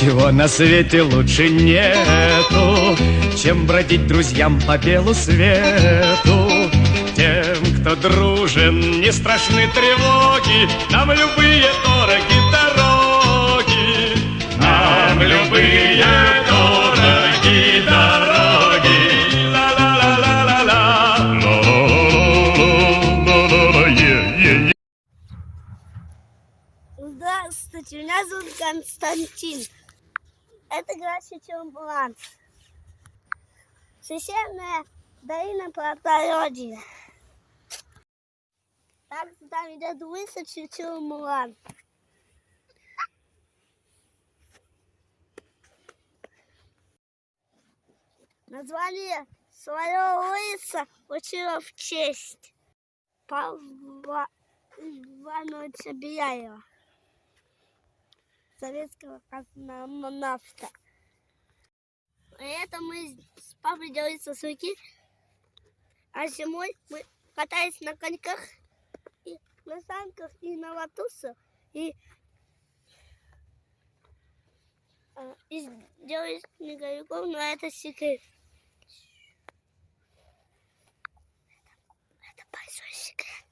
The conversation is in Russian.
Ничего на свете лучше нету, чем бродить друзьям по белу свету. Тем, кто дружен, не страшны тревоги, нам любые дороги дороги. Нам любые дороги дороги. Ла-ла-ла-ла-ла-ла. Ла-ла-ла-ла-ла-ла-ла. Здравствуйте, меня зовут Константин. Это Грачий Чембулан. Священная долина Плодородия. Так там идет высочий Чембулан. Название своего лыса учила в честь Павла Ивановича Беляева, советского космонавта. Это мы с папой делали сосульки, а зимой мы катались на коньках, и на санках и на латусах, и делали снеговиков, но это секрет. Это большой секрет.